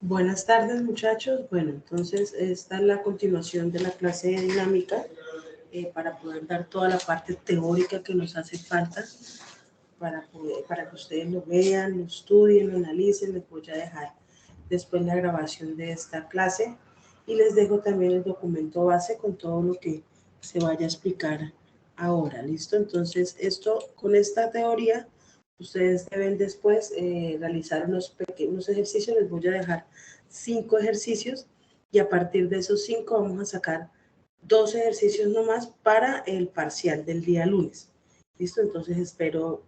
Buenas tardes, muchachos. Bueno, entonces esta es la continuación de la clase de dinámica para poder dar toda la parte teórica que nos hace falta para que ustedes lo vean, lo estudien, lo analicen. Les voy a dejar después la grabación de esta clase y les dejo también el documento base con todo lo que se vaya a explicar ahora. ¿Listo? Entonces con esta teoría ustedes deben después realizar unos pequeños ejercicios. Les voy a dejar 5 ejercicios y a partir de esos 5 vamos a sacar 2 ejercicios nomás para el parcial del día lunes. ¿Listo? Entonces espero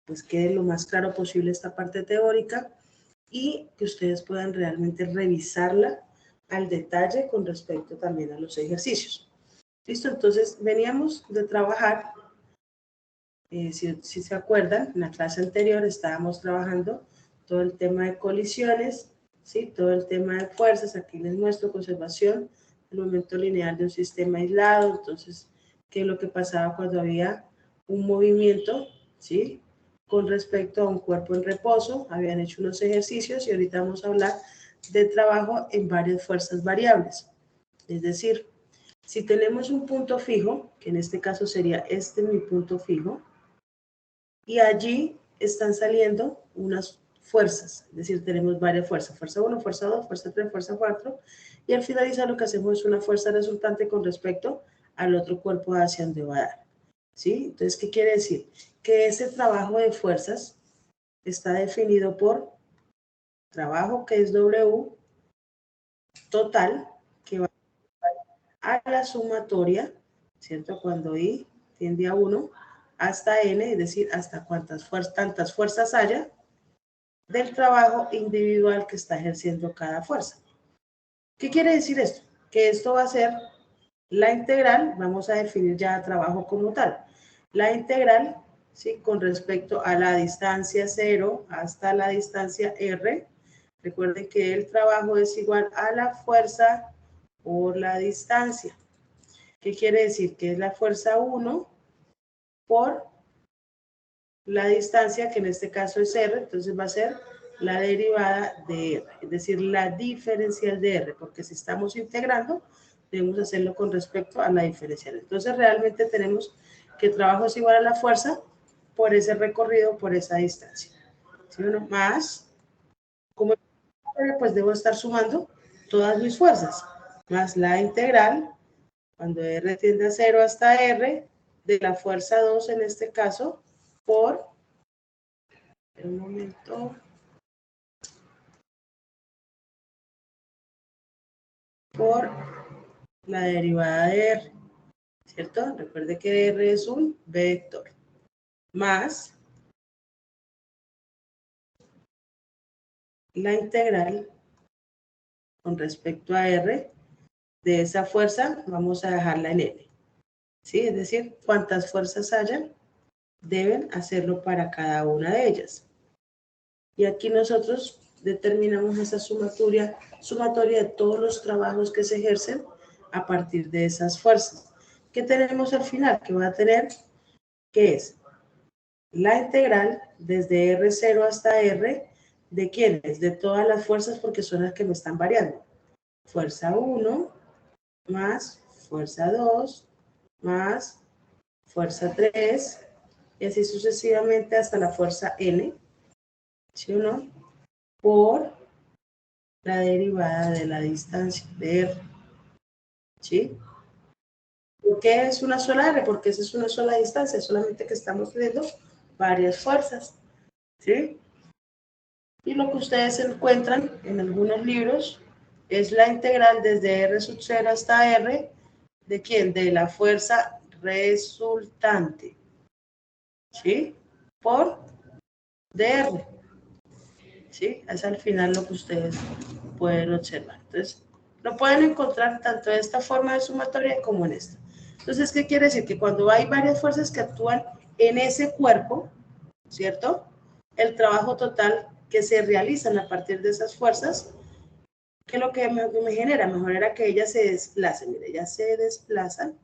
pues quede lo más claro posible esta parte teórica y que ustedes puedan realmente revisarla al detalle con respecto también a los ejercicios. ¿Listo? Entonces veníamos de trabajar, si se acuerdan, en la clase anterior estábamos trabajando todo el tema de colisiones, ¿sí? Todo el tema de fuerzas. Aquí les muestro conservación del momento lineal de un sistema aislado. Entonces, ¿qué es lo que pasaba cuando había un movimiento, ¿sí? Con respecto a un cuerpo en reposo? Habían hecho unos ejercicios y ahorita vamos a hablar de trabajo en varias fuerzas variables. Es decir, si tenemos un punto fijo, que en este caso sería este mi punto fijo, y allí están saliendo unas fuerzas, es decir, tenemos varias fuerzas, fuerza 1, fuerza 2, fuerza 3, fuerza 4, y al finalizar lo que hacemos es una fuerza resultante con respecto al otro cuerpo hacia donde va a dar, ¿sí? Entonces, ¿qué quiere decir? Que ese trabajo de fuerzas está definido por trabajo, que es W, total, que va a la sumatoria, ¿cierto? Cuando I tiende a 1, hasta N, es decir, hasta tantas fuerzas haya, del trabajo individual que está ejerciendo cada fuerza. ¿Qué quiere decir esto? Que esto va a ser la integral, vamos a definir ya trabajo como tal. La integral, ¿sí? Con respecto a la distancia 0 hasta la distancia R. Recuerden que el trabajo es igual a la fuerza por la distancia. ¿Qué quiere decir? Que es la fuerza 1 por la distancia, que en este caso es R, entonces va a ser la derivada de R, es decir, la diferencial de R, porque si estamos integrando, debemos hacerlo con respecto a la diferencial. Entonces, realmente tenemos que el trabajo es igual a la fuerza por ese recorrido, por esa distancia. ¿Sí o no? Más, como pues debo estar sumando todas mis fuerzas, más la integral, cuando R tiende a 0 hasta R, de la fuerza 2 en este caso, por un momento. Por la derivada de R, ¿cierto? Recuerde que R es un vector, más la integral con respecto a R de esa fuerza, vamos a dejarla en N, ¿sí? Es decir, cuantas fuerzas hayan, deben hacerlo para cada una de ellas. Y aquí nosotros determinamos esa sumatoria de todos los trabajos que se ejercen a partir de esas fuerzas. ¿Qué tenemos al final? Que va a tener, ¿qué es? La integral desde R0 hasta R, ¿de quiénes? De todas las fuerzas, porque son las que me están variando. Fuerza 1 más fuerza 2 más fuerza 3 y así sucesivamente hasta la fuerza N, ¿sí o no? Por la derivada de la distancia de R, ¿sí? ¿Por qué es una sola R? Porque esa es una sola distancia, solamente que estamos teniendo varias fuerzas, ¿sí? Y lo que ustedes encuentran en algunos libros es la integral desde R sub 0 hasta R, ¿de quién? De la fuerza resultante, ¿sí? Por dr, ¿sí? Es al final lo que ustedes pueden observar. Entonces, lo pueden encontrar tanto de esta forma de sumatoria como en esta. Entonces, ¿qué quiere decir? Que cuando hay varias fuerzas que actúan en ese cuerpo, ¿cierto? El trabajo total que se realizan a partir de esas fuerzas, ¿qué es lo que me genera? Me genera que ellas se desplacen. Mire, ellas se desplazan,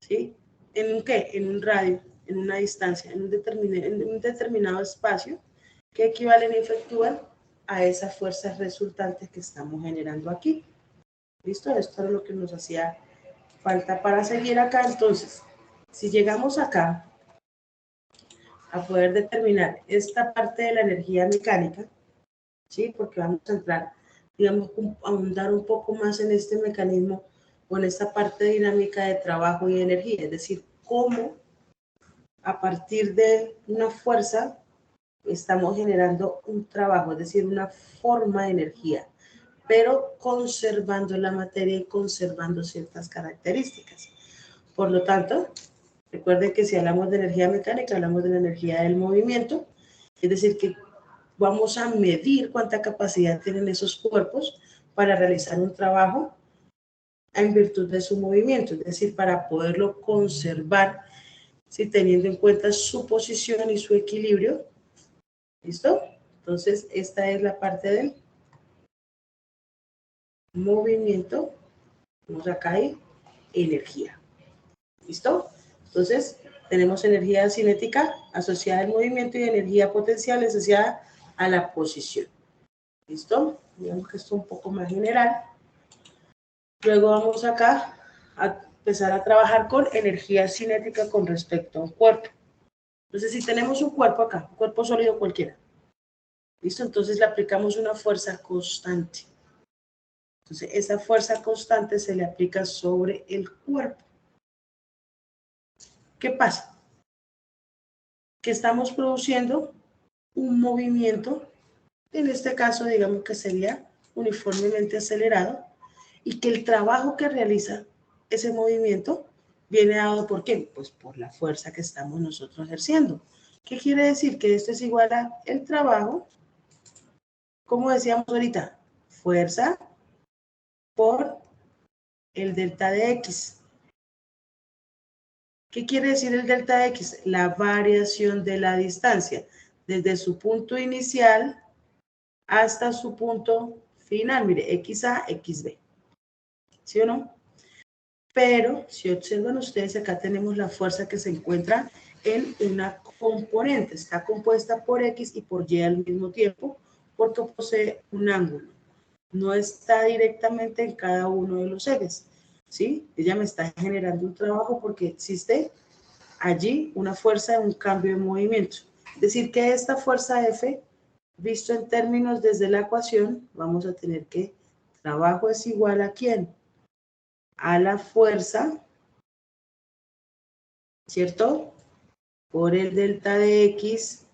¿sí? ¿En un qué? En un radio, en una distancia, en un determinado espacio, que equivalen y efectúan a esas fuerzas resultantes que estamos generando aquí. ¿Listo? Esto es lo que nos hacía falta para seguir acá. Entonces, si llegamos acá a poder determinar esta parte de la energía mecánica, ¿sí? Porque vamos a entrar, digamos, a ahondar un poco más en este mecanismo o en esta parte dinámica de trabajo y energía, es decir, cómo a partir de una fuerza estamos generando un trabajo, es decir, una forma de energía, pero conservando la materia y conservando ciertas características. Por lo tanto, recuerden que si hablamos de energía mecánica, hablamos de la energía del movimiento, es decir, que vamos a medir cuánta capacidad tienen esos cuerpos para realizar un trabajo en virtud de su movimiento, es decir, para poderlo conservar, ¿sí? Teniendo en cuenta su posición y su equilibrio. ¿Listo? Entonces, esta es la parte del movimiento. Vamos acá ahí, energía. ¿Listo? Entonces, tenemos energía cinética asociada al movimiento y energía potencial asociada a la posición. ¿Listo? Digamos que esto es un poco más general. Luego vamos acá a empezar a trabajar con energía cinética con respecto a un cuerpo. Entonces, si tenemos un cuerpo acá, un cuerpo sólido cualquiera, ¿listo? Entonces le aplicamos una fuerza constante. Entonces, esa fuerza constante se le aplica sobre el cuerpo. ¿Qué pasa? Que estamos produciendo un movimiento, en este caso, digamos que sería uniformemente acelerado, y que el trabajo que realiza ese movimiento viene dado ¿por qué? Pues por la fuerza que estamos nosotros ejerciendo. ¿Qué quiere decir? Que esto es igual a el trabajo, como decíamos ahorita, fuerza por el delta de X. ¿Qué quiere decir el delta de X? La variación de la distancia, desde su punto inicial hasta su punto final. Mire, XA, XB. ¿Sí o no? Pero si observan ustedes, acá tenemos la fuerza que se encuentra en una componente. Está compuesta por X y por Y al mismo tiempo, porque posee un ángulo. No está directamente en cada uno de los ejes, ¿sí? Ella me está generando un trabajo porque existe allí una fuerza de un cambio de movimiento. Es decir, que esta fuerza F, visto en términos desde la ecuación, vamos a tener que trabajo es igual a ¿quién? A la fuerza, ¿cierto? Por el delta de X,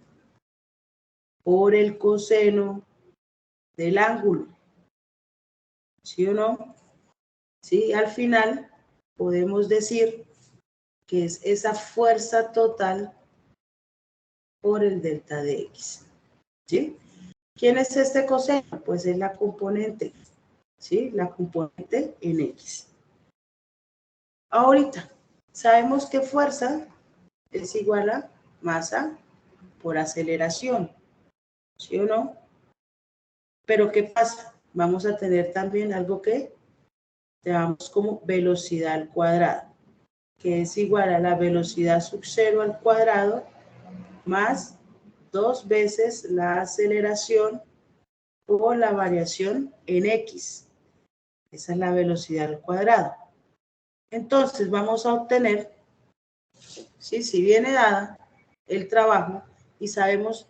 por el coseno del ángulo. ¿Sí o no? Sí, al final podemos decir que es esa fuerza total por el delta de X. ¿Sí? ¿Quién es este coseno? Pues es la componente, ¿sí? La componente en X. Ahorita, sabemos que fuerza es igual a masa por aceleración, ¿sí o no? Pero ¿qué pasa? Vamos a tener también algo que llamamos como velocidad al cuadrado, que es igual a la velocidad sub 0 al cuadrado más 2 veces la aceleración o la variación en X. Esa es la velocidad al cuadrado. Entonces vamos a obtener, ¿sí? Si viene dada el trabajo y sabemos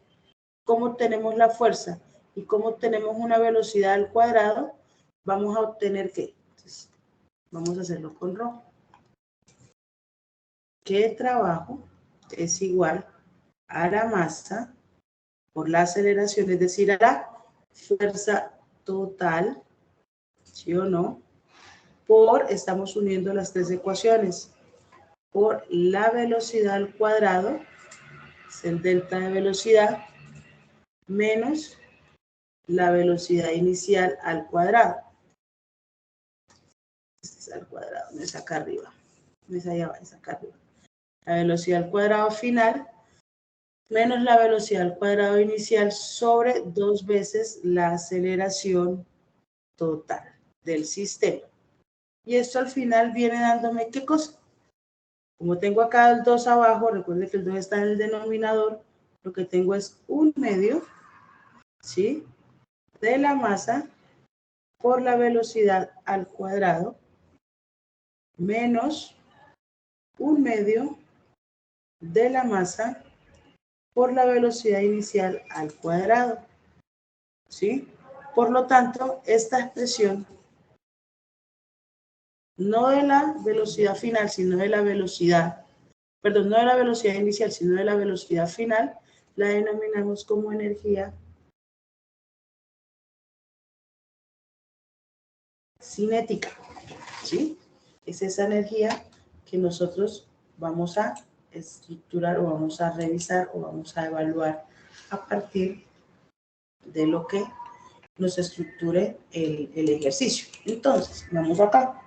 cómo tenemos la fuerza y cómo tenemos una velocidad al cuadrado, vamos a obtener ¿qué? Entonces, vamos a hacerlo con rojo. Que el trabajo es igual a la masa por la aceleración, es decir, a la fuerza total, ¿sí o no? Por, estamos uniendo las tres ecuaciones, por la velocidad al cuadrado, es el delta de velocidad, menos la velocidad inicial al cuadrado. Este es al cuadrado, no es acá arriba, no es allá abajo, es acá arriba. La velocidad al cuadrado final menos la velocidad al cuadrado inicial sobre 2 veces la aceleración total del sistema. Y esto al final viene dándome ¿qué cosa? Como tengo acá el 2 abajo, recuerden que el 2 está en el denominador, lo que tengo es un medio, ¿sí? de la masa por la velocidad al cuadrado menos 1/2 de la masa por la velocidad inicial al cuadrado, ¿sí? Por lo tanto, esta expresión, no de la velocidad final, sino de la velocidad, perdón, no de la velocidad inicial, sino de la velocidad final, la denominamos como energía cinética, ¿sí? Es esa energía que nosotros vamos a estructurar o vamos a revisar o vamos a evaluar a partir de lo que nos estructure el ejercicio. Entonces, vamos acá.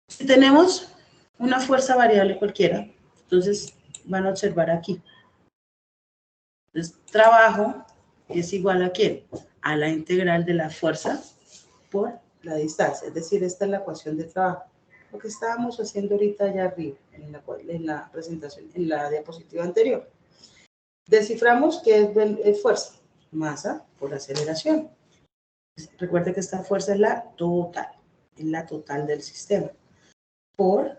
Si tenemos una fuerza variable cualquiera, entonces van a observar aquí. Entonces, trabajo es igual a ¿quién? A la integral de la fuerza por la distancia. Es decir, esta es la ecuación de trabajo. Lo que estábamos haciendo ahorita allá arriba, en la presentación, en la diapositiva anterior. Desciframos qué es fuerza. Masa por aceleración. Recuerde que esta fuerza es la total del sistema, por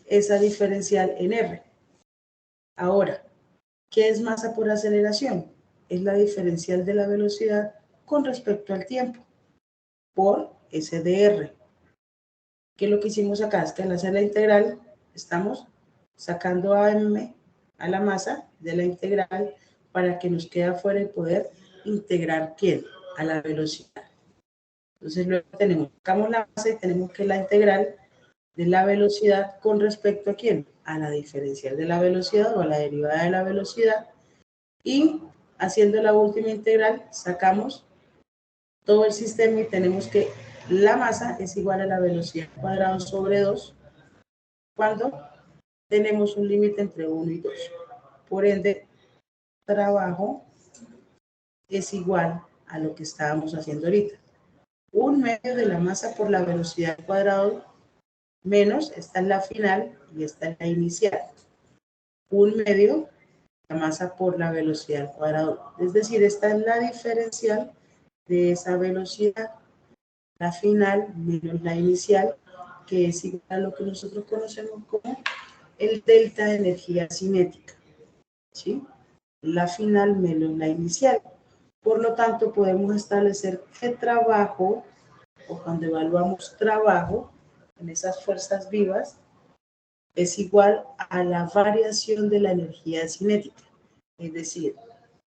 esa diferencial en R. Ahora, ¿qué es masa por aceleración? Es la diferencial de la velocidad con respecto al tiempo, por S de R. ¿Qué es lo que hicimos acá? Es que al hacer la integral, estamos sacando a M, a la masa de la integral, para que nos quede afuera y poder integrar ¿quién? A la velocidad. Entonces luego sacamos la masa y tenemos que la integral de la velocidad con respecto a ¿quién? A la diferencial de la velocidad o a la derivada de la velocidad. Y haciendo la última integral, sacamos todo el sistema y tenemos que la masa es igual a la velocidad al cuadrado sobre 2 cuando tenemos un límite entre 1 y 2. Por ende, trabajo es igual a lo que estábamos haciendo ahorita. 1/2 de la masa por la velocidad al cuadrado menos, esta es la final y esta es la inicial. 1/2 la masa por la velocidad al cuadrado. Es decir, esta es la diferencial de esa velocidad, la final menos la inicial, que es igual a lo que nosotros conocemos como el delta de energía cinética, ¿sí? La final menos la inicial. Por lo tanto, podemos establecer que trabajo, o cuando evaluamos trabajo en esas fuerzas vivas, es igual a la variación de la energía cinética, es decir,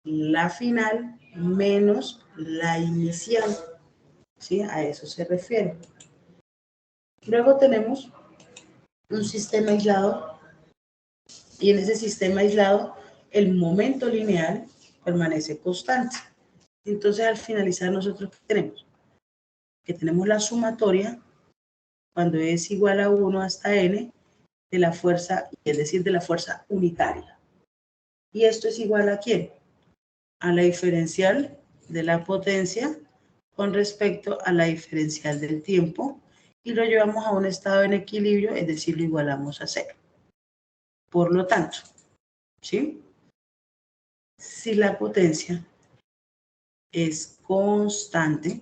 la final menos la inicial, ¿sí? A eso se refiere. Luego tenemos un sistema aislado y en ese sistema aislado el momento lineal permanece constante. Entonces al finalizar nosotros ¿qué tenemos? Que tenemos la sumatoria cuando es igual a 1 hasta n de la fuerza, es decir, de la fuerza unitaria. ¿Y esto es igual a quién? A la diferencial de la potencia con respecto a la diferencial del tiempo y lo llevamos a un estado en equilibrio, es decir, lo igualamos a 0. Por lo tanto, ¿sí? Si la potencia es constante,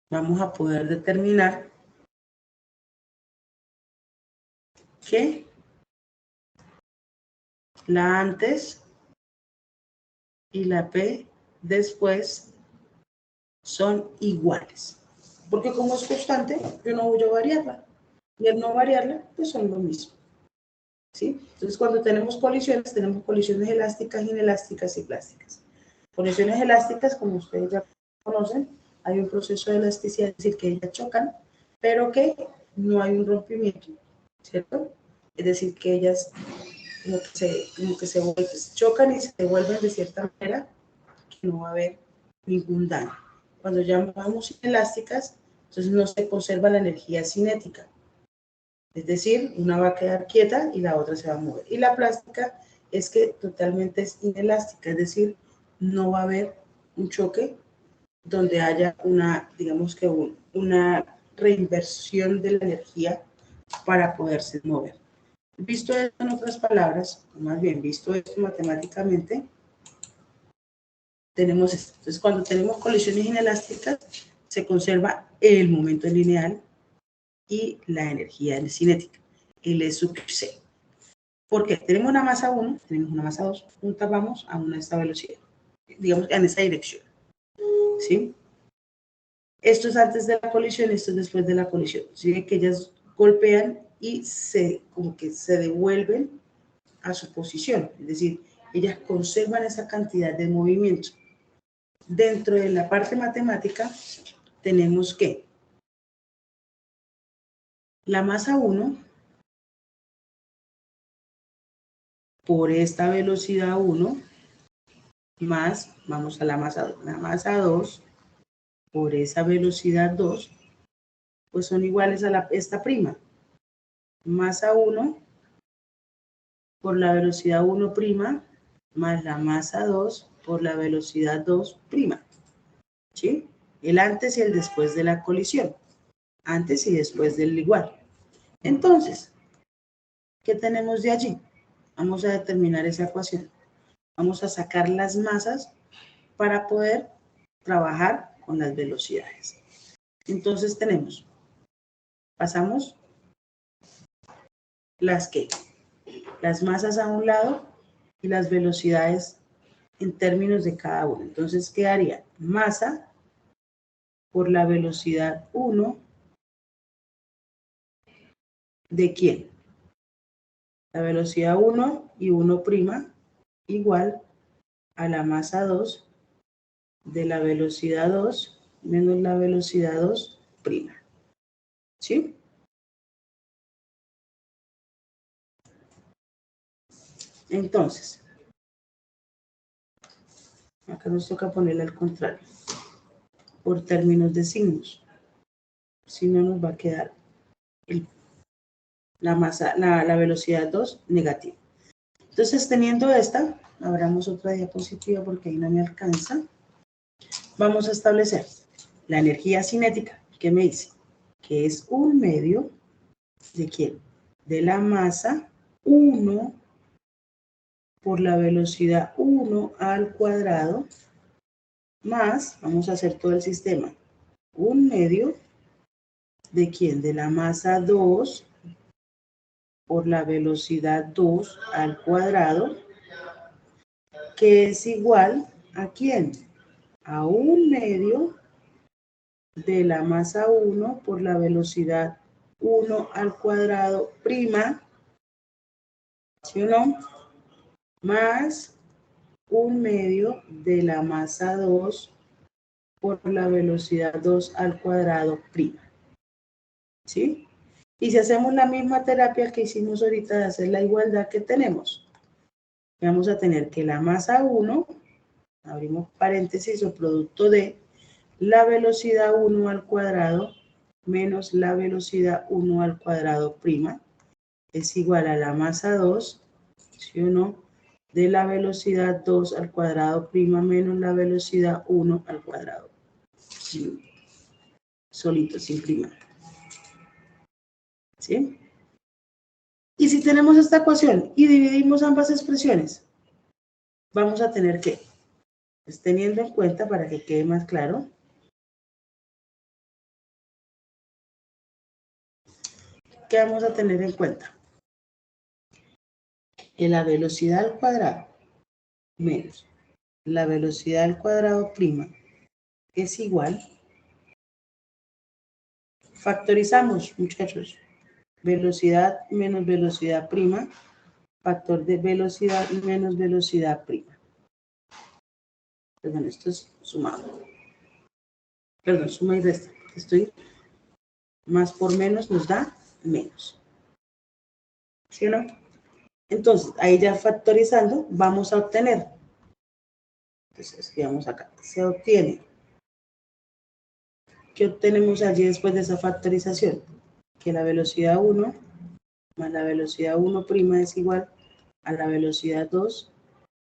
vamos a poder determinar que la antes y la P después son iguales. Porque como es constante, yo no voy a variarla. Y al no variarla, pues son lo mismo. ¿Sí? Entonces, cuando tenemos colisiones elásticas, inelásticas y plásticas. Colisiones elásticas, como ustedes ya conocen, hay un proceso de elasticidad, es decir, que ellas chocan, pero que no hay un rompimiento, ¿cierto? Es decir, que ellas como que se chocan y se devuelven de cierta manera, que no va a haber ningún daño. Cuando llamamos inelásticas, entonces no se conserva la energía cinética. Es decir, una va a quedar quieta y la otra se va a mover. Y la plástica es que totalmente es inelástica, es decir, no va a haber un choque donde haya una, digamos que una reinversión de la energía para poderse mover. Visto esto en otras palabras, o más bien visto esto matemáticamente, tenemos esto. Entonces, cuando tenemos colisiones inelásticas, se conserva el momento lineal y la energía cinética, el E sub C. Porque tenemos una masa 1, tenemos una masa 2, juntas vamos a esta velocidad, digamos en esta dirección, ¿sí? Esto es antes de la colisión, esto es después de la colisión. ¿Sí? Que ellas golpean y como que se devuelven a su posición, es decir, ellas conservan esa cantidad de movimiento. Dentro de la parte matemática tenemos que la masa 1 por esta velocidad 1 más, vamos a la masa 2, la masa 2 por esa velocidad 2, pues son iguales a esta prima. Masa 1 por la velocidad 1' más la masa 2 por la velocidad 2'. ¿Sí? El antes y el después de la colisión. Antes y después del igual. Entonces, ¿qué tenemos de allí? Vamos a determinar esa ecuación. Vamos a sacar las masas para poder trabajar con las velocidades. Entonces tenemos, pasamos las masas a un lado y las velocidades en términos de cada uno. Entonces quedaría masa por la velocidad 1 de ¿quién? La velocidad 1 y 1' igual a la masa 2 de la velocidad 2 menos la velocidad 2'. ¿Sí? Entonces, acá nos toca ponerle al contrario, por términos de signos. Si no, nos va a quedar la velocidad 2 negativa. Entonces, teniendo esta, abramos otra diapositiva porque ahí no me alcanza. Vamos a establecer la energía cinética, que me dice que es 1/2 de ¿quién? De la masa 1 por la velocidad 1 al cuadrado más, vamos a hacer todo el sistema, 1/2 de ¿quién? De la masa 2 por la velocidad 2 al cuadrado, que es igual a ¿quién? A 1/2 de la masa 1 por la velocidad 1 al cuadrado prima, ¿sí o no? Más 1/2 de la masa 2 por la velocidad 2 al cuadrado prima. ¿Sí? Y si hacemos la misma terapia que hicimos ahorita de hacer la igualdad que tenemos, vamos a tener que la masa 1, abrimos paréntesis o producto de la velocidad 1 al cuadrado menos la velocidad 1 al cuadrado prima es igual a la masa 2, ¿sí o no? De la velocidad 2 al cuadrado prima menos la velocidad 1 al cuadrado. Sí. Solito, sin prima. ¿Sí? Y si tenemos esta ecuación y dividimos ambas expresiones, vamos a tener que, pues teniendo en cuenta, para que quede más claro, ¿qué vamos a tener en cuenta? Que la velocidad al cuadrado menos la velocidad al cuadrado prima es igual. Factorizamos, muchachos. Velocidad menos velocidad prima, factor de velocidad menos velocidad prima. Perdón, esto es sumado. Perdón, suma y resta. Estoy más por menos nos da menos. ¿Sí o no? Entonces, ahí ya factorizando, vamos a obtener. Entonces, escribamos acá. Se obtiene. ¿Qué obtenemos allí después de esa factorización? Que la velocidad 1 más la velocidad 1' es igual a la velocidad 2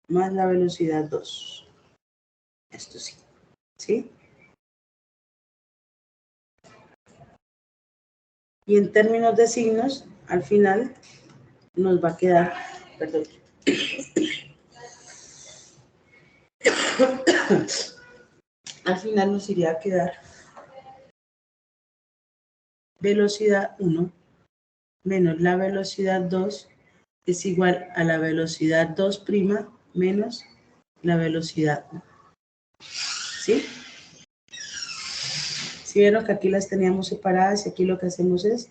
más la velocidad 2. Esto sí. ¿Sí? Y en términos de signos, al final nos va a quedar, perdón, al final nos iría a quedar velocidad 1 menos la velocidad 2 es igual a la velocidad 2' menos la velocidad 1. ¿Sí? Si vieron que aquí las teníamos separadas y aquí lo que hacemos es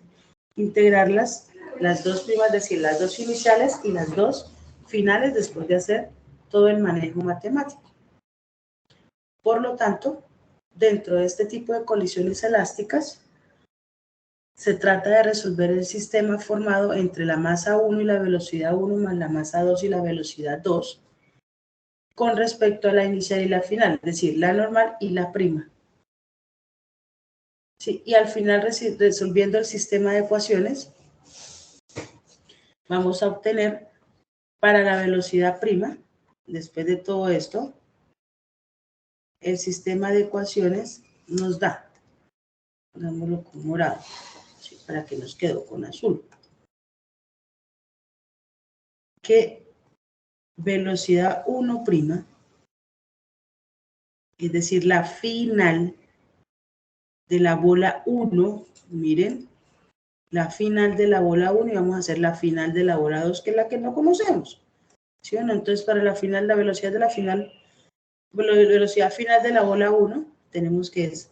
integrarlas, las dos primas, es decir, las dos iniciales y las dos finales después de hacer todo el manejo matemático. Por lo tanto, dentro de este tipo de colisiones elásticas, se trata de resolver el sistema formado entre la masa 1 y la velocidad 1 más la masa 2 y la velocidad 2 con respecto a la inicial y la final, es decir, la normal y la prima. Sí, y al final, resolviendo el sistema de ecuaciones, vamos a obtener para la velocidad prima, después de todo esto, el sistema de ecuaciones nos da, pongámoslo con morado, ¿sí? Para que nos quede con azul, que velocidad 1', es decir, la final de la bola 1, miren, la final de la bola 1 y vamos a hacer la final de la bola 2, que es la que no conocemos, ¿sí o no? Entonces, para la final, la velocidad de la final, la velocidad final de la bola 1, tenemos que es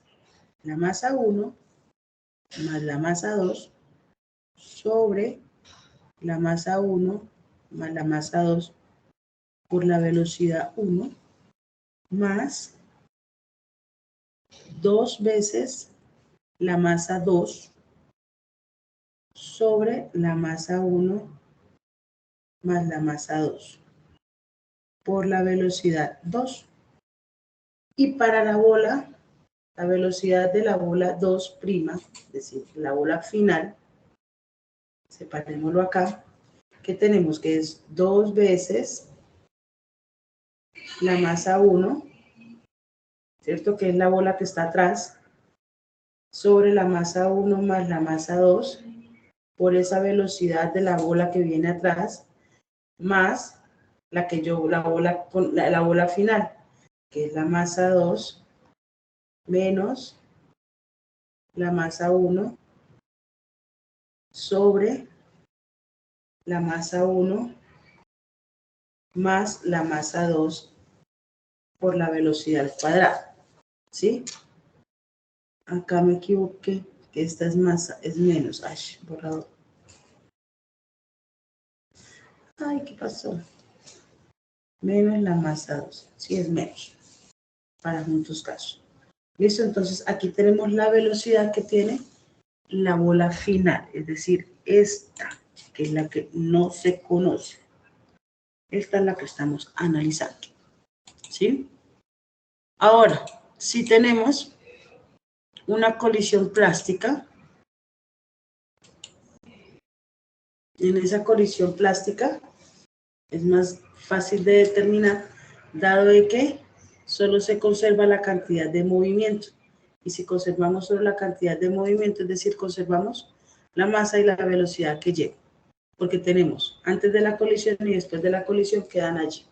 la masa 1 más la masa 2 sobre la masa 1 más la masa 2 por la velocidad 1 más 2 veces la masa 2 sobre la masa 1 más la masa 2 por la velocidad 2. Y para la bola, la velocidad de la bola 2', es decir, la bola final, separémoslo acá, que tenemos que es 2 veces la masa 1, ¿cierto? Que es la bola que está atrás, sobre la masa 1 más la masa 2, por esa velocidad de la bola que viene atrás, más la bola final, que es la masa 2, menos la masa 1 sobre la masa 1 más la masa 2 por la velocidad al cuadrado, ¿sí? Acá me equivoqué, que esta es menos, ay, borrador. Ay, ¿qué pasó? Menos la masa 2, sí es menos, para muchos casos. ¿Listo? Entonces aquí tenemos la velocidad que tiene la bola final, es decir, esta, que es la que no se conoce. Esta es la que estamos analizando, ¿sí? Ahora, si tenemos una colisión plástica, en esa colisión plástica es más fácil de determinar, dado de que solo se conserva la cantidad de movimiento. Y si conservamos solo la cantidad de movimiento, es decir, conservamos la masa y la velocidad que lleva. Porque tenemos antes de la colisión y después de la colisión quedan allí.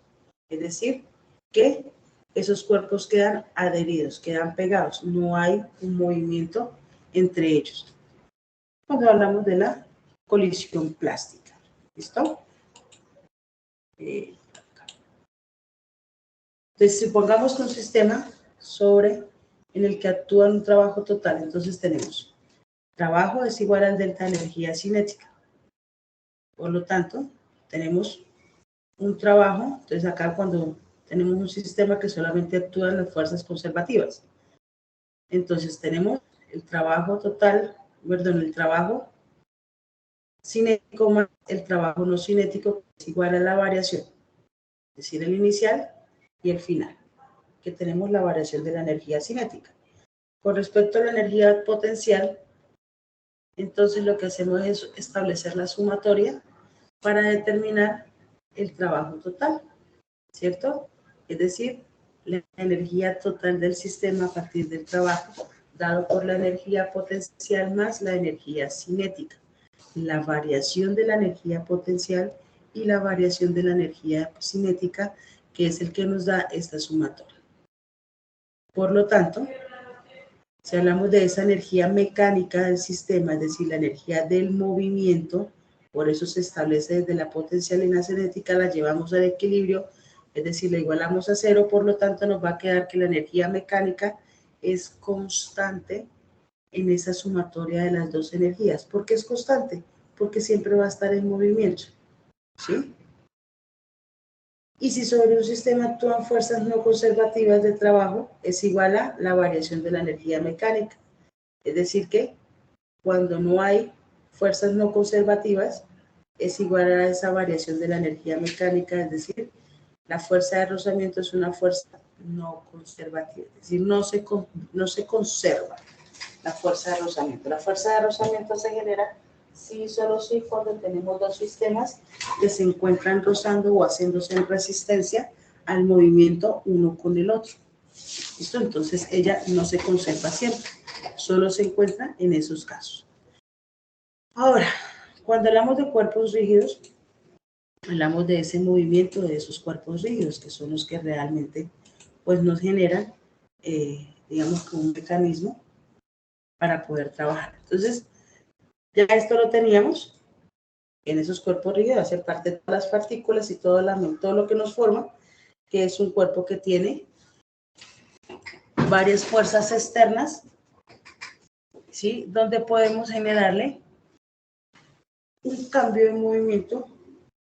Es decir, que esos cuerpos quedan adheridos, quedan pegados. No hay un movimiento entre ellos. Cuando hablamos de la colisión plástica. ¿Listo? Entonces, supongamos que un sistema en el que actúa un trabajo total. Entonces tenemos trabajo es igual al delta de energía cinética. Por lo tanto, tenemos un trabajo. Entonces acá cuando tenemos un sistema que solamente actúa en las fuerzas conservativas. Entonces tenemos el trabajo total, perdón, el trabajo cinético más el trabajo no cinético, que es igual a la variación, es decir, el inicial y el final, que tenemos la variación de la energía cinética. Con respecto a la energía potencial, entonces lo que hacemos es establecer la sumatoria para determinar el trabajo total, ¿cierto? Es decir, la energía total del sistema a partir del trabajo dado por la energía potencial más la energía cinética, la variación de la energía potencial y la variación de la energía cinética, que es el que nos da esta sumatoria. Por lo tanto, si hablamos de esa energía mecánica del sistema, es decir, la energía del movimiento, por eso se establece desde la potencial y la cinética, la llevamos al equilibrio, es decir, la igualamos a cero, por lo tanto nos va a quedar que la energía mecánica es constante en esa sumatoria de las dos energías. ¿Por qué es constante? Porque siempre va a estar en movimiento, ¿sí? Y si sobre un sistema actúan fuerzas no conservativas de trabajo, es igual a la variación de la energía mecánica. Es decir que cuando no hay fuerzas no conservativas, es igual a esa variación de la energía mecánica, es decir, la fuerza de rozamiento es una fuerza no conservativa, es decir, no se conserva la fuerza de rozamiento. La fuerza de rozamiento se genera sí, solo sí, cuando tenemos dos sistemas que se encuentran rozando o haciéndose en resistencia al movimiento uno con el otro. ¿Listo? Entonces ella no se conserva siempre, solo se encuentra en esos casos. Ahora, cuando hablamos de cuerpos rígidos, hablamos de ese movimiento de esos cuerpos rígidos, que son los que realmente pues, nos generan, digamos, como un mecanismo para poder trabajar. Entonces, ya esto lo teníamos en esos cuerpos rígidos, hace parte de todas las partículas y todo lo que nos forma, que es un cuerpo que tiene varias fuerzas externas, ¿sí? Donde podemos generarle un cambio de movimiento,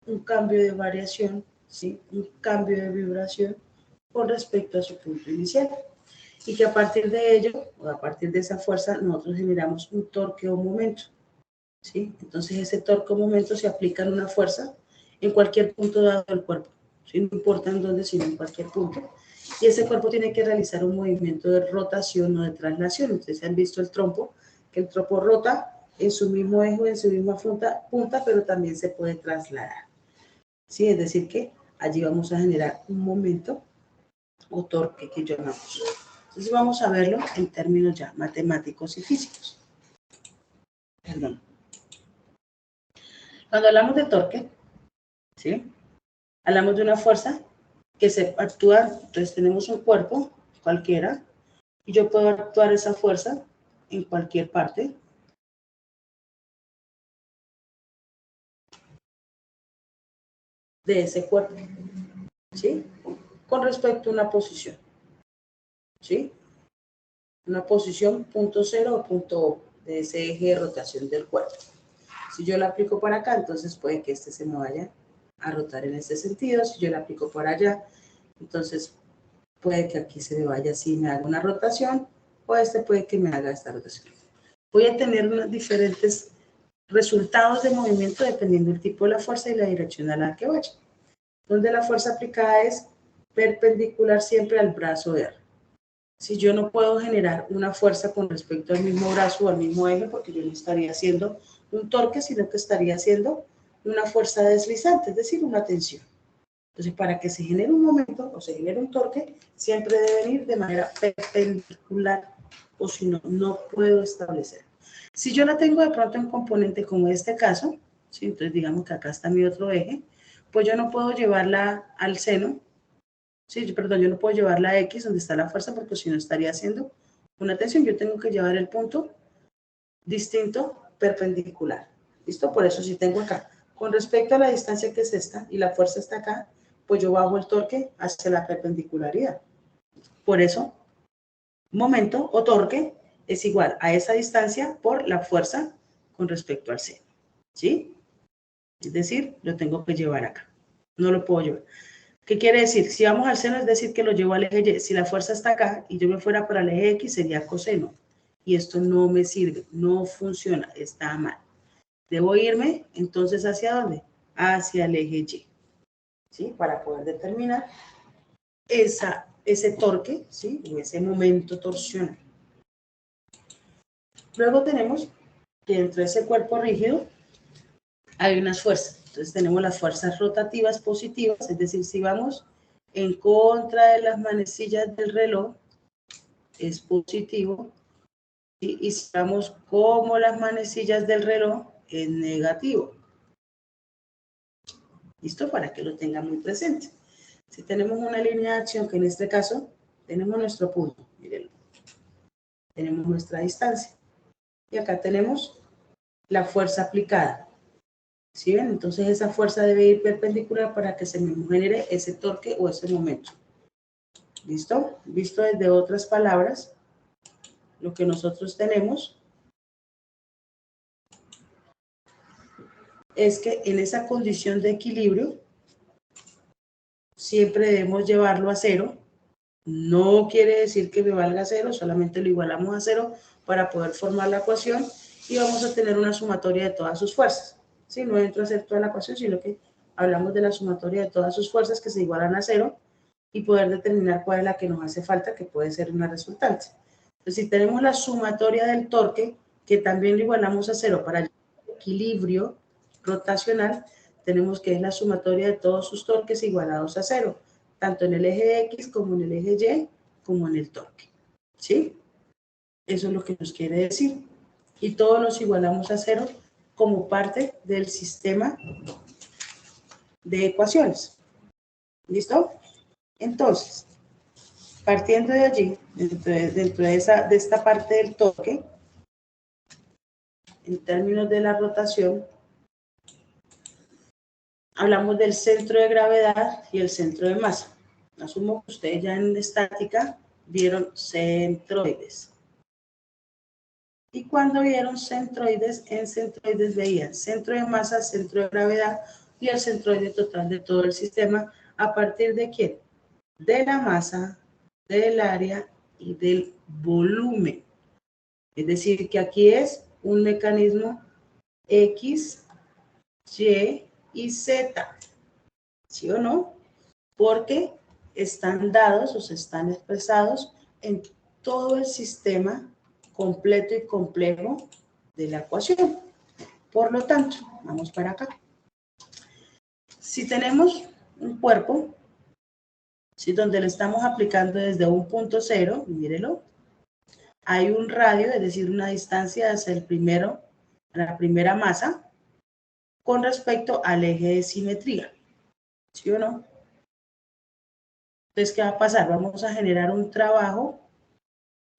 un cambio de variación, ¿sí? Un cambio de vibración con respecto a su punto inicial. Y que a partir de ello, o a partir de esa fuerza, nosotros generamos un torque o momento, ¿sí? Entonces ese torque o momento se aplica en una fuerza en cualquier punto dado del cuerpo, ¿sí? No importa en dónde, sino en cualquier punto. Y ese cuerpo tiene que realizar un movimiento de rotación o de traslación. Ustedes han visto el trompo, que el trompo rota en su mismo eje, en su misma punta, pero también se puede trasladar, ¿sí? Es decir que allí vamos a generar un momento o torque que llamamos. Entonces vamos a verlo en términos ya matemáticos y físicos. Perdón. Cuando hablamos de torque, ¿sí? Hablamos de una fuerza que se actúa, entonces tenemos un cuerpo cualquiera y yo puedo actuar esa fuerza en cualquier parte. De ese cuerpo, ¿sí? Con respecto a una posición, ¿sí? Una posición punto cero o punto O de ese eje de rotación del cuerpo. Si yo la aplico para acá, entonces puede que este se me vaya a rotar en este sentido. Si yo la aplico para allá, entonces puede que aquí se me vaya así, me haga una rotación, o este puede que me haga esta rotación. Voy a tener unos diferentes resultados de movimiento dependiendo del tipo de la fuerza y la dirección a la que vaya. Donde la fuerza aplicada es perpendicular siempre al brazo R. Si yo no puedo generar una fuerza con respecto al mismo brazo o al mismo eje, porque yo no estaría haciendo un torque, sino que estaría haciendo una fuerza deslizante, es decir, una tensión. Entonces, para que se genere un momento o se genere un torque, siempre debe ir de manera perpendicular, o si no, no puedo establecer. Si yo la tengo de pronto en componente como este caso, ¿sí? Entonces digamos que acá está mi otro eje, pues yo no puedo llevarla al seno, ¿sí? Perdón, yo no puedo llevarla a X donde está la fuerza porque si no estaría haciendo una tensión. Yo tengo que llevar el punto distinto perpendicular. ¿Listo? Por eso si tengo acá, con respecto a la distancia que es esta y la fuerza está acá, pues yo bajo el torque hacia la perpendicularidad. Por eso, momento o torque es igual a esa distancia por la fuerza con respecto al seno. ¿Sí? Es decir, lo tengo que llevar acá. No lo puedo llevar. ¿Qué quiere decir? Si vamos al seno, es decir, que lo llevo al eje Y. Si la fuerza está acá y yo me fuera para el eje X, sería coseno. Y esto no me sirve, no funciona, está mal. Debo irme, entonces, ¿hacia dónde? Hacia el eje Y. ¿Sí? Para poder determinar ese torque, ¿sí? O ese momento torsional. Luego tenemos que dentro de ese cuerpo rígido hay unas fuerzas. Entonces tenemos las fuerzas rotativas positivas, es decir, si vamos en contra de las manecillas del reloj, es positivo, y si vamos como las manecillas del reloj, es negativo. ¿Listo? Para que lo tengan muy presente. Si tenemos una línea de acción, que en este caso tenemos nuestro punto, mírenlo. Tenemos nuestra distancia. Y acá tenemos la fuerza aplicada. ¿Sí ven? Entonces esa fuerza debe ir perpendicular para que se me genere ese torque o ese momento. ¿Listo? Visto desde otras palabras, lo que nosotros tenemos es que en esa condición de equilibrio siempre debemos llevarlo a cero. No quiere decir que me valga cero, solamente lo igualamos a cero para poder formar la ecuación y vamos a tener una sumatoria de todas sus fuerzas. ¿Sí? No entro a hacer toda la ecuación, sino que hablamos de la sumatoria de todas sus fuerzas que se igualan a cero y poder determinar cuál es la que nos hace falta, que puede ser una resultante. Entonces, si tenemos la sumatoria del torque, que también lo igualamos a cero para el equilibrio rotacional, tenemos que es la sumatoria de todos sus torques igualados a cero, tanto en el eje X como en el eje Y, como en el torque. ¿Sí? Eso es lo que nos quiere decir. Y todos los igualamos a cero como parte del sistema de ecuaciones. ¿Listo? Entonces, partiendo de allí, dentro de esta parte del torque, en términos de la rotación, hablamos del centro de gravedad y el centro de masa. Asumo que ustedes ya en estática vieron centroides. Y cuando vieron centroides, en centroides veían centro de masa, centro de gravedad y el centroide total de todo el sistema. ¿A partir de quién? De la masa, del área y del volumen. Es decir, que aquí es un mecanismo X, Y y Z. ¿Sí o no? Porque están dados o se están expresados en todo el sistema completo y complejo de la ecuación. Por lo tanto, vamos para acá. Si tenemos un cuerpo, ¿sí? Donde le estamos aplicando desde un punto cero, mírelo, hay un radio, es decir, una distancia hacia el primero, la primera masa, con respecto al eje de simetría. ¿Sí o no? Entonces, ¿qué va a pasar? Vamos a generar un trabajo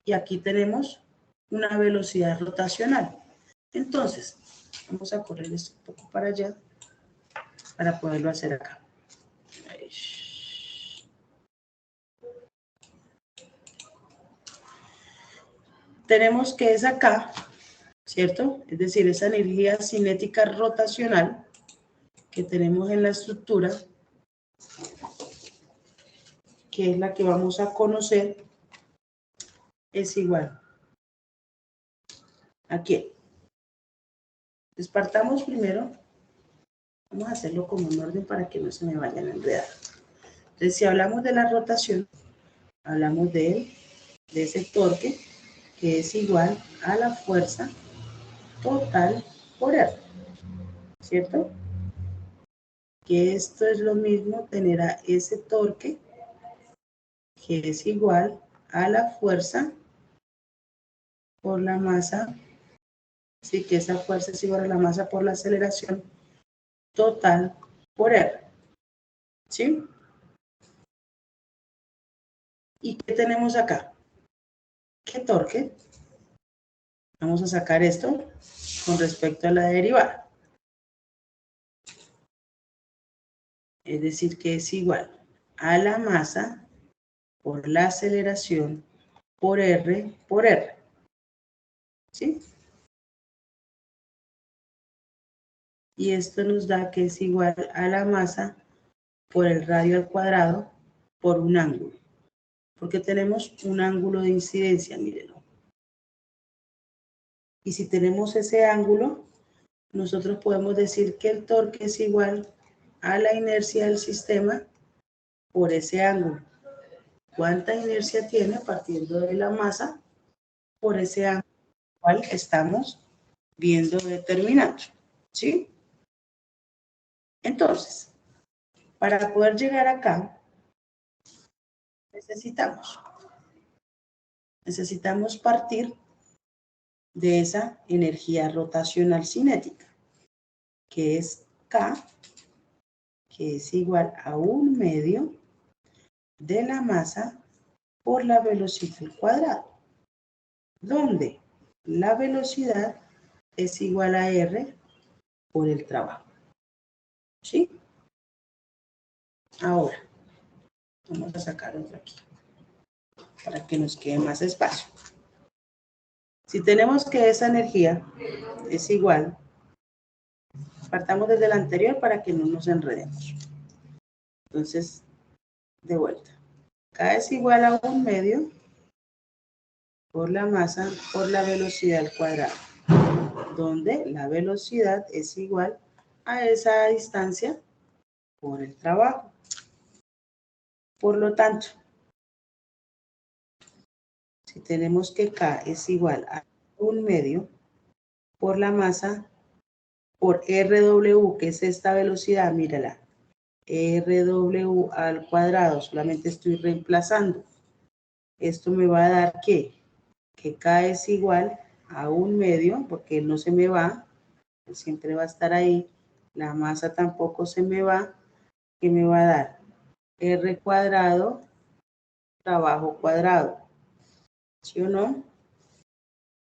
y aquí tenemos una velocidad rotacional. Entonces, vamos a correr esto un poco para allá para poderlo hacer acá. Tenemos que es acá, ¿cierto? Es decir, esa energía cinética rotacional que tenemos en la estructura, que es la que vamos a conocer, es igual a ¿quién? Entonces, partamos primero, vamos a hacerlo como en orden para que no se me vayan a enredar. Entonces, si hablamos de la rotación, hablamos de ese torque, que es igual a la fuerza total por R, ¿cierto? Que esto es lo mismo, tener a ese torque, que es igual a la fuerza por la masa, sí, que esa fuerza es igual a la masa por la aceleración total por R, ¿sí? ¿Y qué tenemos acá? ¿Qué torque? Vamos a sacar esto con respecto a la derivada. Es decir, que es igual a la masa por la aceleración por R. ¿Sí? Y esto nos da que es igual a la masa por el radio al cuadrado por un ángulo. Porque tenemos un ángulo de incidencia, mírenlo. Y si tenemos ese ángulo, nosotros podemos decir que el torque es igual a la inercia del sistema por ese ángulo. ¿Cuánta inercia tiene partiendo de la masa por ese ángulo cual estamos viendo determinado? ¿Sí? Entonces, para poder llegar acá, necesitamos partir de esa energía rotacional cinética, que es K, que es igual a 1/2 de la masa por la velocidad al cuadrado, donde la velocidad es igual a R por el trabajo. ¿Sí? Ahora, vamos a sacar otro aquí, para que nos quede más espacio. Si tenemos que esa energía es igual, partamos desde la anterior para que no nos enredemos. Entonces, de vuelta. K es igual a 1/2 por la masa por la velocidad al cuadrado, donde la velocidad es igual a esa distancia por el trabajo. Por lo tanto, si tenemos que K es igual a 1/2 por la masa por RW, que es esta velocidad, mírala, RW al cuadrado, solamente estoy reemplazando. Esto me va a dar que K es igual a 1/2, porque no se me va, siempre va a estar ahí, la masa tampoco se me va, que me va a dar R cuadrado, trabajo cuadrado, ¿sí o no?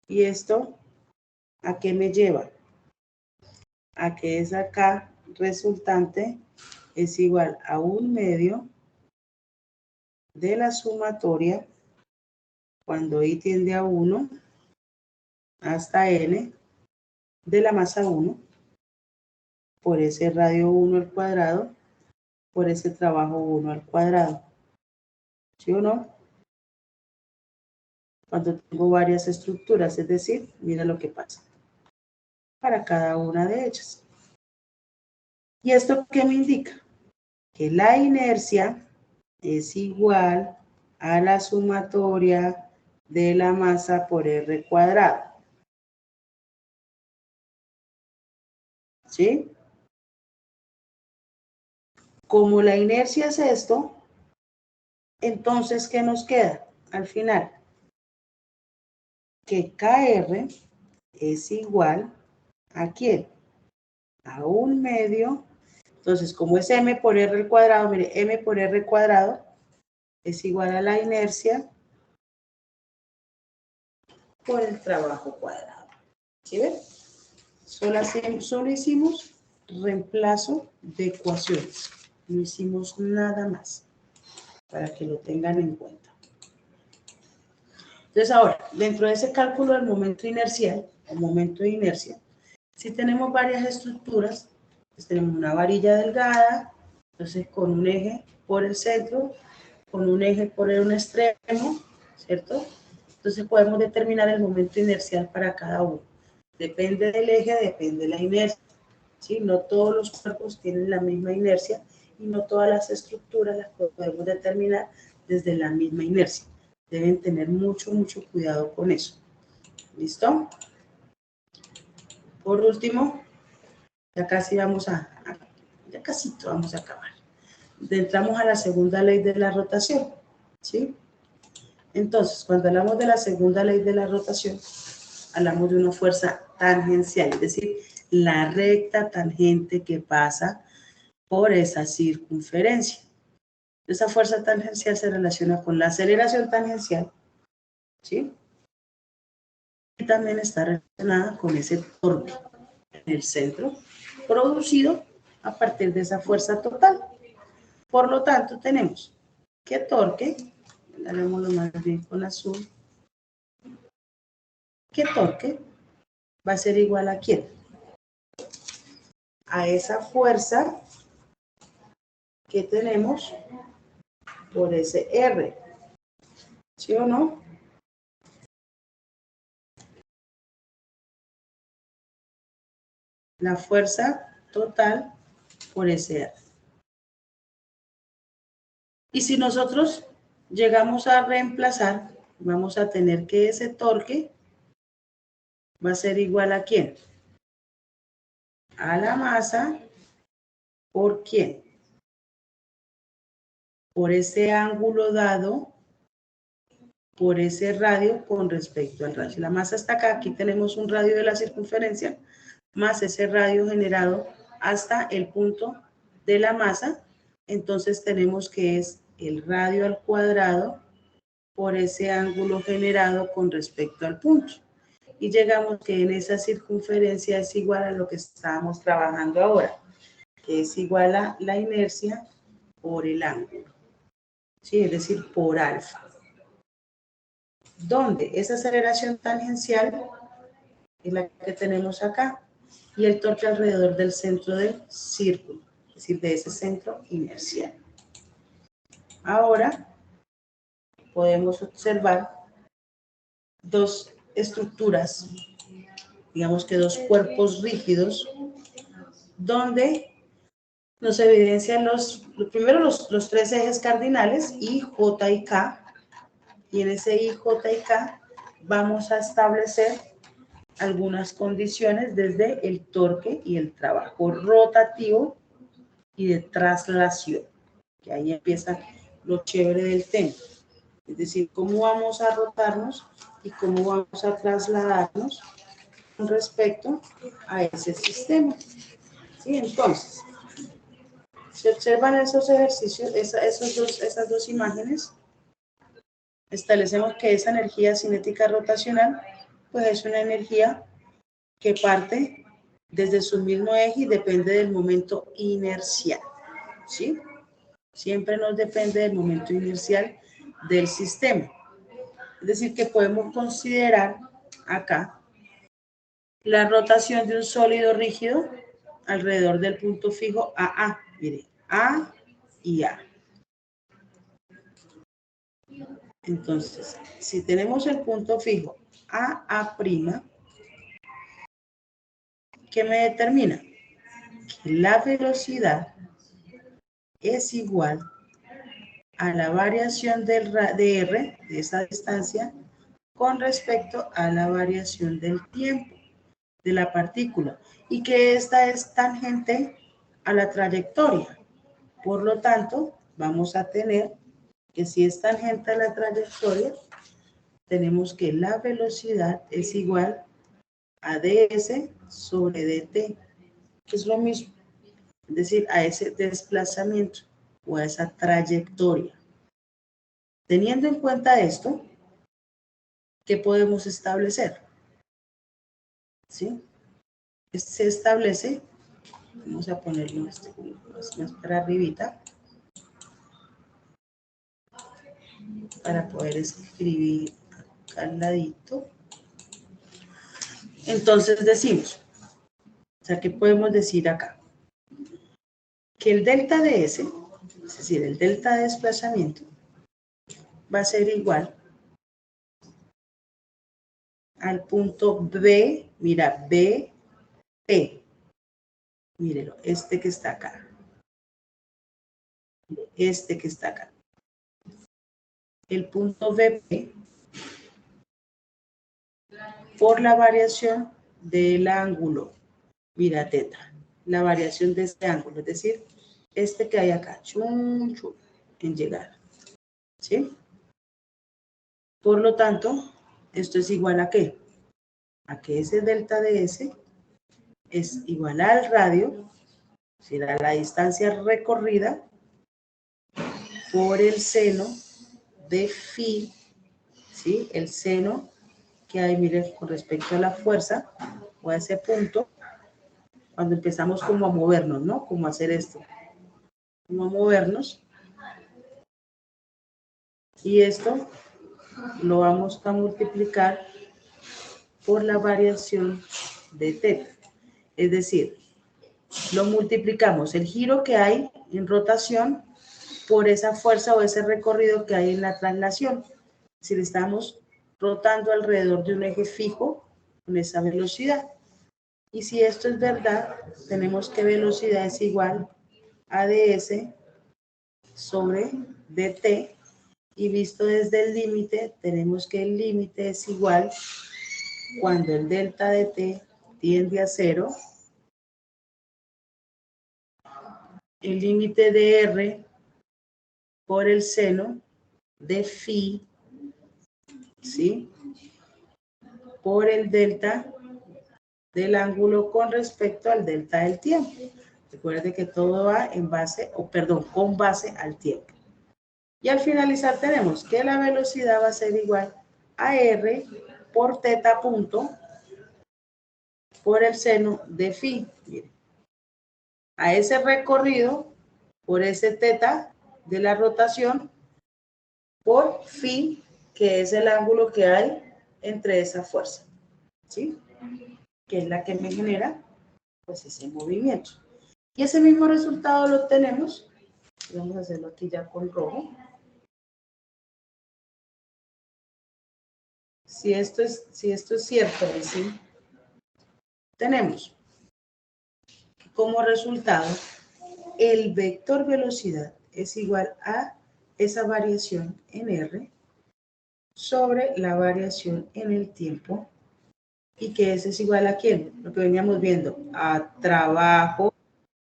Y esto, ¿a qué me lleva? A que esa K resultante es igual a 1/2 de la sumatoria, cuando I tiende a 1, hasta N, de la masa 1, por ese radio 1 al cuadrado, por ese trabajo 1 al cuadrado. ¿Sí o no? Cuando tengo varias estructuras, es decir, mira lo que pasa para cada una de ellas. ¿Y esto qué me indica? Que la inercia es igual a la sumatoria de la masa por R cuadrado. ¿Sí? Como la inercia es esto, entonces, ¿qué nos queda al final? Que KR es igual ¿a quién? A 1/2. Entonces, como es M por R al cuadrado, mire, M por R cuadrado es igual a la inercia por el trabajo cuadrado. ¿Sí ven? Solo hicimos reemplazo de ecuaciones. No hicimos nada más, para que lo tengan en cuenta. Entonces ahora, dentro de ese cálculo del momento inercial, o momento de inercia, si tenemos varias estructuras, pues tenemos una varilla delgada, entonces con un eje por el centro, con un eje por un extremo, ¿cierto? Entonces podemos determinar el momento inercial para cada uno. Depende del eje, depende de la inercia, ¿sí? No todos los cuerpos tienen la misma inercia y no todas las estructuras las podemos determinar desde la misma inercia. Deben tener mucho cuidado con eso. ¿Listo? Por último, ya casi vamos ya casi vamos a acabar. Entramos a la segunda ley de la rotación, ¿sí? Entonces, cuando hablamos de la segunda ley de la rotación, hablamos de una fuerza tangencial, es decir, la recta tangente que pasa por esa circunferencia. Esa fuerza tangencial se relaciona con la aceleración tangencial, ¿sí? Y también está relacionada con ese torque en el centro, producido a partir de esa fuerza total. Por lo tanto, tenemos que torque, hagámoslo más bien con azul, que torque va a ser igual a ¿quién? A esa fuerza que tenemos por ese R. ¿Sí o no? La fuerza total por ese R. Y si nosotros llegamos a reemplazar, vamos a tener que ese torque va a ser igual a ¿quién? A la masa por ¿quién? Por ese ángulo dado por ese radio con respecto al radio. La masa está acá, aquí tenemos un radio de la circunferencia, más ese radio generado hasta el punto de la masa, entonces tenemos que es el radio al cuadrado por ese ángulo generado con respecto al punto. Y llegamos que en esa circunferencia es igual a lo que estábamos trabajando ahora, que es igual a la inercia por el ángulo, ¿sí? Es decir, por alfa. ¿Dónde? Esa aceleración tangencial es la que tenemos acá, y el torque alrededor del centro del círculo, es decir, de ese centro inercial. Ahora podemos observar dos estructuras, digamos que dos cuerpos rígidos, donde nos evidencian primero los tres ejes cardinales, I, J y K, y en ese I, J y K vamos a establecer algunas condiciones desde el torque y el trabajo rotativo y de traslación, que ahí empieza lo chévere del tema, es decir, cómo vamos a rotarnos y cómo vamos a trasladarnos con respecto a ese sistema. ¿Sí? Entonces, si observan esos ejercicios, esas dos imágenes, establecemos que esa energía cinética rotacional, pues es una energía que parte desde su mismo eje y depende del momento inercial, ¿sí? Siempre nos depende del momento inercial del sistema. Es decir, que podemos considerar acá la rotación de un sólido rígido alrededor del punto fijo AA. Mire, A y A. Entonces, si tenemos el punto fijo AA', ¿qué me determina? Que la velocidad es igual a la variación de R, de esa distancia, con respecto a la variación del tiempo de la partícula, y que esta es tangente a la trayectoria. Por lo tanto, vamos a tener que si es tangente a la trayectoria, tenemos que la velocidad es igual a ds sobre dt, que es lo mismo, es decir, a ese desplazamiento o a esa trayectoria. Teniendo en cuenta esto, ¿qué podemos establecer? ¿Sí? Se establece, vamos a ponerlo más para arribita, para poder escribir acá al ladito. Entonces decimos, o sea, ¿qué podemos decir acá? Que el delta de S, es decir, el delta de desplazamiento, va a ser igual al punto B, mira, B, P. Mírelo, este que está acá. Este que está acá. El punto VP por la variación del ángulo. Mira, teta, la variación de este ángulo, es decir, este que hay acá, chum, chum, en llegar. ¿Sí? Por lo tanto, esto es igual a ¿qué? A que ese delta de S es igual al radio, será la distancia recorrida por el seno de phi, ¿sí? El seno que hay, miren, con respecto a la fuerza o a ese punto, cuando empezamos como a movernos, ¿no? Como a hacer esto, como a movernos. Y esto lo vamos a multiplicar por la variación de θ. Es decir, lo multiplicamos, el giro que hay en rotación por esa fuerza o ese recorrido que hay en la traslación. Es decir, estamos rotando alrededor de un eje fijo con esa velocidad. Y si esto es verdad, tenemos que velocidad es igual a ds sobre dt, y visto desde el límite, tenemos que el límite es igual cuando el delta de t tiende a 0, el límite de r por el seno de phi, ¿sí? Por el delta del ángulo con respecto al delta del tiempo. Recuerde que todo va en base, o perdón, con base al tiempo. Y al finalizar tenemos que la velocidad va a ser igual a R por teta punto por el seno de phi. Miren, a ese recorrido por ese teta de la rotación por phi, que es el ángulo que hay entre esa fuerza, ¿sí? Que es la que me genera pues ese movimiento. Y ese mismo resultado lo tenemos, vamos a hacerlo aquí ya con rojo. Si esto es cierto, ¿sí? Tenemos como resultado el vector velocidad es igual a esa variación en R sobre la variación en el tiempo, y que ese es igual a ¿quién? Lo que veníamos viendo, a trabajo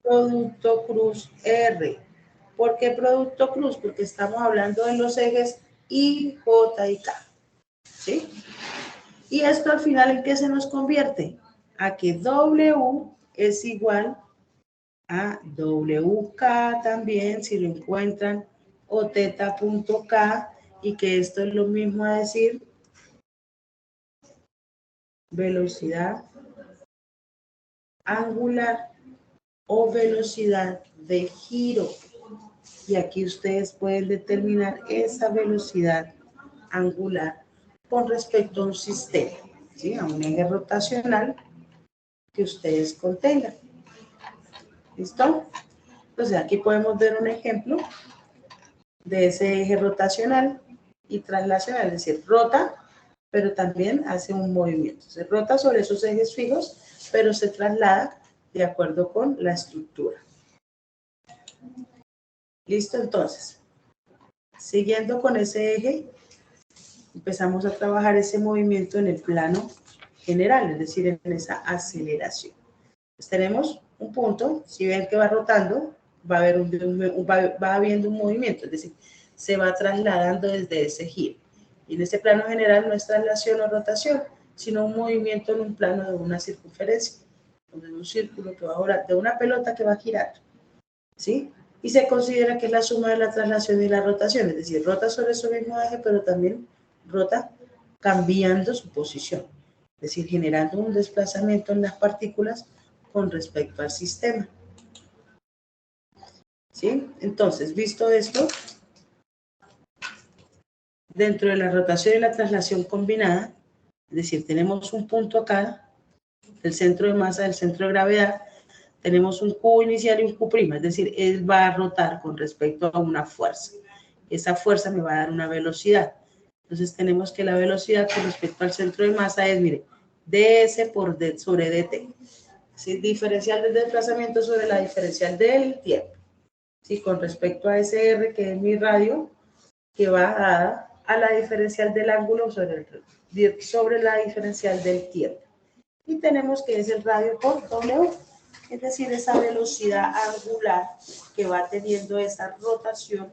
producto cruz R. ¿Por qué producto cruz? Porque estamos hablando de los ejes I, J y K, ¿sí? Y esto al final, ¿en qué se nos convierte? A que W es igual a WK también, si lo encuentran, o teta.k, y que esto es lo mismo a decir velocidad angular o velocidad de giro. Y aquí ustedes pueden determinar esa velocidad angular con respecto a un sistema, ¿sí? A un eje rotacional que ustedes contengan. ¿Listo? Entonces aquí podemos ver un ejemplo de ese eje rotacional y traslacional, es decir, rota, pero también hace un movimiento. Se rota sobre esos ejes fijos, pero se traslada de acuerdo con la estructura. ¿Listo? Entonces, siguiendo con ese eje, empezamos a trabajar ese movimiento en el plano general, es decir, en esa aceleración. Pues tenemos un punto, si ven que va rotando, va habiendo un movimiento, es decir, se va trasladando desde ese giro. Y en este plano general no es traslación o rotación, sino un movimiento en un plano de una circunferencia, de un círculo que va a girar, de una pelota que va a girar, ¿sí? Y se considera que es la suma de la traslación y la rotación, es decir, rota sobre su mismo eje, pero también rota cambiando su posición, es decir, generando un desplazamiento en las partículas con respecto al sistema. ¿Sí? Entonces, visto esto, dentro de la rotación y la traslación combinada, es decir, tenemos un punto acá, del centro de masa, del centro de gravedad, tenemos un Q inicial y un Q', es decir, él va a rotar con respecto a una fuerza. Esa fuerza me va a dar una velocidad. Entonces tenemos que la velocidad con respecto al centro de masa es, mire, ds por d sobre dt. ¿Sí? Diferencial del desplazamiento sobre la diferencial del tiempo. ¿Sí? Con respecto a ese r, que es mi radio, que va dada a la diferencial del ángulo sobre la diferencial del tiempo. Y tenemos que es el radio por W, es decir, esa velocidad angular que va teniendo esa rotación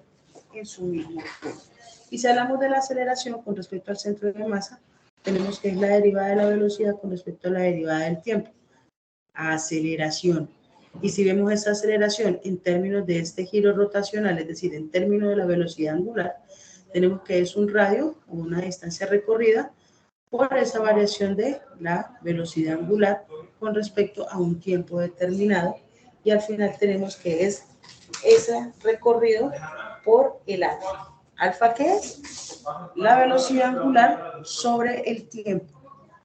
en su mismo punto. Y si hablamos de la aceleración con respecto al centro de masa, tenemos que es la derivada de la velocidad con respecto a la derivada del tiempo. Aceleración. Y si vemos esa aceleración en términos de este giro rotacional, es decir, en términos de la velocidad angular, tenemos que es un radio o una distancia recorrida por esa variación de la velocidad angular con respecto a un tiempo determinado, y al final tenemos que es ese recorrido por el alfa. ¿Alfa qué es? La velocidad angular sobre el tiempo,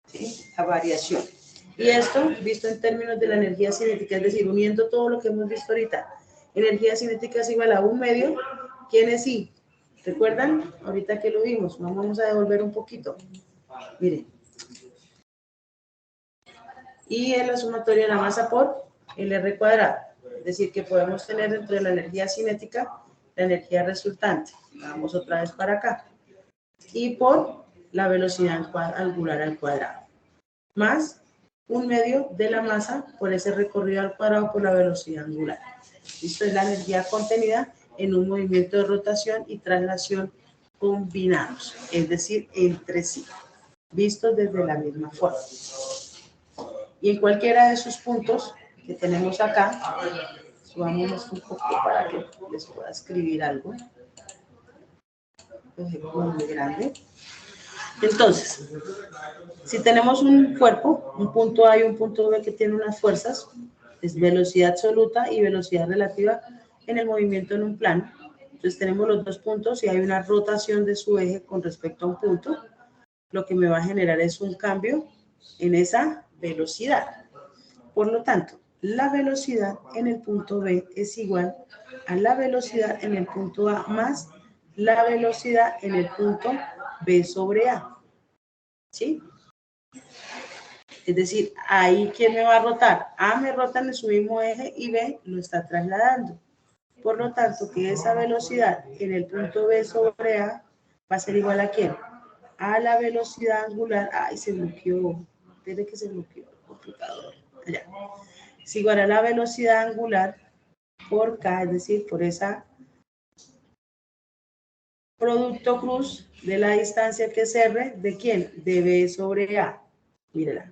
¿sí? La variación. Y esto visto en términos de la energía cinética, es decir, uniendo todo lo que hemos visto ahorita, energía cinética es igual a 1/2, ¿quién es I? ¿Recuerdan? Ahorita que lo vimos, vamos a devolver un poquito. Miren. Y es la sumatoria de la masa por el R cuadrado. Es decir, que podemos tener dentro de la energía cinética la energía resultante. Vamos otra vez para acá. Y por la velocidad angular al cuadrado. Más 1/2 de la masa por ese recorrido al cuadrado por la velocidad angular. Esto es la energía contenida en un movimiento de rotación y traslación combinados, es decir, entre sí, vistos desde la misma forma. Y en cualquiera de esos puntos que tenemos acá, subamos un poco para que les pueda escribir algo. como muy grande. Entonces, si tenemos un cuerpo, un punto A y un punto B que tienen unas fuerzas, es velocidad absoluta y velocidad relativa en el movimiento en un plano. Entonces tenemos los dos puntos y hay una rotación de su eje con respecto a un punto. Lo que me va a generar es un cambio en esa velocidad. Por lo tanto, la velocidad en el punto B es igual a la velocidad en el punto A más la velocidad en el punto B sobre A. ¿Sí? Es decir, ahí ¿quién me va a rotar? A me rota en su mismo eje y B lo está trasladando. Por lo tanto, que esa velocidad en el punto B sobre A va a ser igual a ¿quién? A la velocidad angular. Ay, se bloqueó. Desde que se bloqueó el computador. Allá. Es igual a la velocidad angular por K, es decir, por esa producto cruz de la distancia que es R, ¿de quién? De B sobre A. Mírala.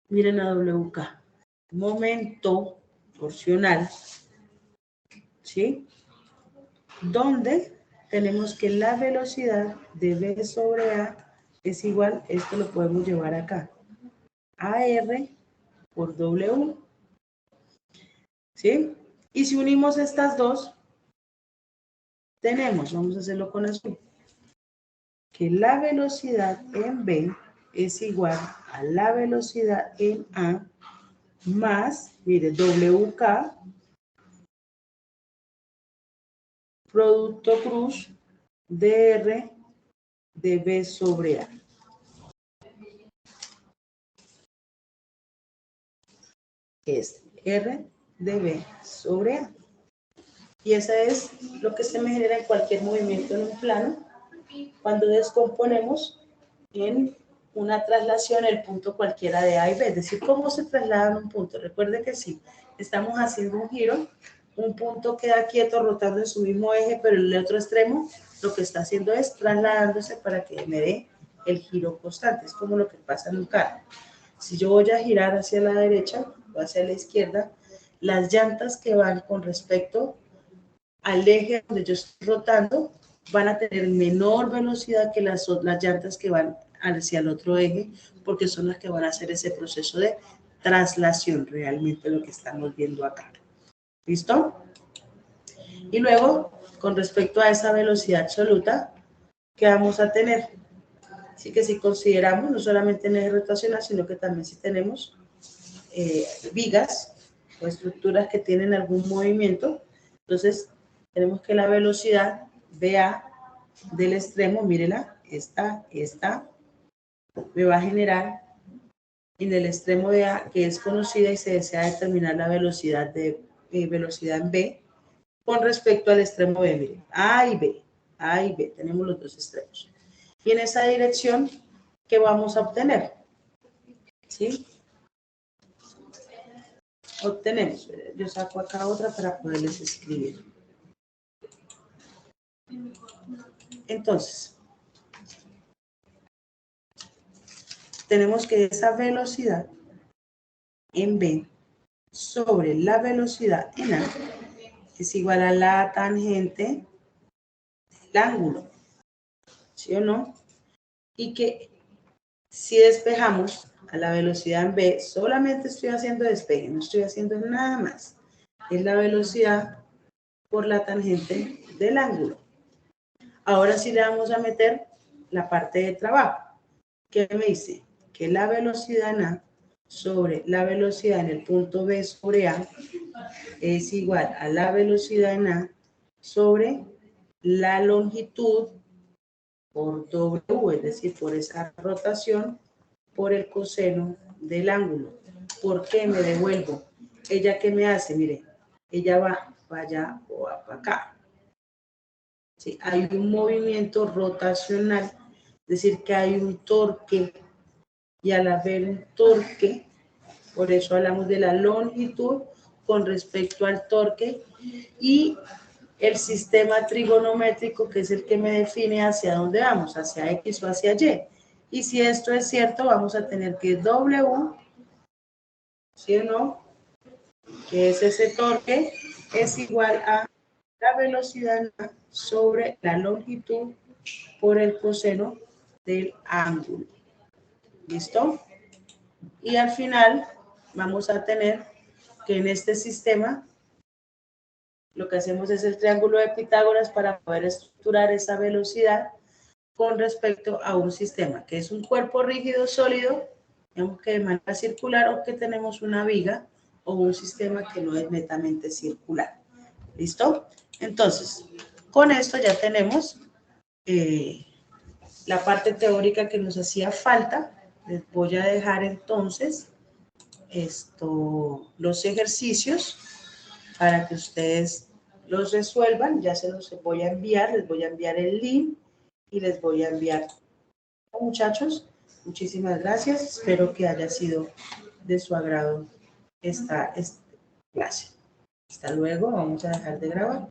Miren a WK. Momento torsional, ¿sí? Donde tenemos que la velocidad de B sobre A es igual, esto lo podemos llevar acá, AR por W, ¿sí? Y si unimos estas dos, tenemos, vamos a hacerlo con azul, que la velocidad en B es igual a la velocidad en A más, mire, WK, producto cruz dr de B sobre A. Es R de B sobre A. Y eso es lo que se me genera en cualquier movimiento en un plano cuando descomponemos en una traslación el punto cualquiera de A y B. Es decir, ¿cómo se traslada un punto? Recuerde que si estamos haciendo un giro, un punto queda quieto rotando en su mismo eje, pero el otro extremo lo que está haciendo es trasladándose para que me dé el giro constante. Es como lo que pasa en un carro. Si yo voy a girar hacia la derecha o hacia la izquierda, las llantas que van con respecto al eje donde yo estoy rotando van a tener menor velocidad que las llantas que van hacia el otro eje, porque son las que van a hacer ese proceso de traslación, realmente lo que estamos viendo acá. ¿Listo? Y luego, con respecto a esa velocidad absoluta, ¿qué vamos a tener? Así que si consideramos no solamente en eje rotacional, sino que también si tenemos vigas o estructuras que tienen algún movimiento, entonces tenemos que la velocidad BA del extremo, mírela, esta, me va a generar en el extremo de A, que es conocida y se desea determinar la velocidad velocidad en B con respecto al extremo B, miren, A y B, tenemos los dos extremos. Y en esa dirección, ¿qué vamos a obtener? ¿Sí? Obtenemos, yo saco acá otra para poderles escribir. Entonces, tenemos que esa velocidad en B sobre la velocidad en A es igual a la tangente del ángulo, ¿sí o no? Y que si despejamos a la velocidad en B, solamente estoy haciendo despeje, no estoy haciendo nada más. Es la velocidad por la tangente del ángulo. Ahora sí le vamos a meter la parte de trabajo. ¿Qué me dice? Que la velocidad en A sobre la velocidad en el punto B sobre A es igual a la velocidad en A sobre la longitud por W, es decir, por esa rotación, por el coseno del ángulo. ¿Por qué me devuelvo? ¿Ella qué me hace? Mire, ella va para allá o va para acá. ¿Sí? Hay un movimiento rotacional, es decir, que hay un torque, y al haber un torque, por eso hablamos de la longitud con respecto al torque, y el sistema trigonométrico, que es el que me define hacia dónde vamos, hacia X o hacia Y. Y si esto es cierto, vamos a tener que W, ¿sí o no? Que es ese torque, es igual a la velocidad sobre la longitud por el coseno del ángulo. ¿Listo? Y al final vamos a tener que en este sistema lo que hacemos es el triángulo de Pitágoras para poder estructurar esa velocidad con respecto a un sistema que es un cuerpo rígido sólido, digamos que de manera circular, o que tenemos una viga o un sistema que no es netamente circular. ¿Listo? Entonces, con esto ya tenemos la parte teórica que nos hacía falta. Les voy a dejar entonces los ejercicios para que ustedes los resuelvan. Ya se los voy a enviar, les voy a enviar el link y les voy a enviar. Muchachos, muchísimas gracias. Espero que haya sido de su agrado esta clase. Hasta luego, vamos a dejar de grabar.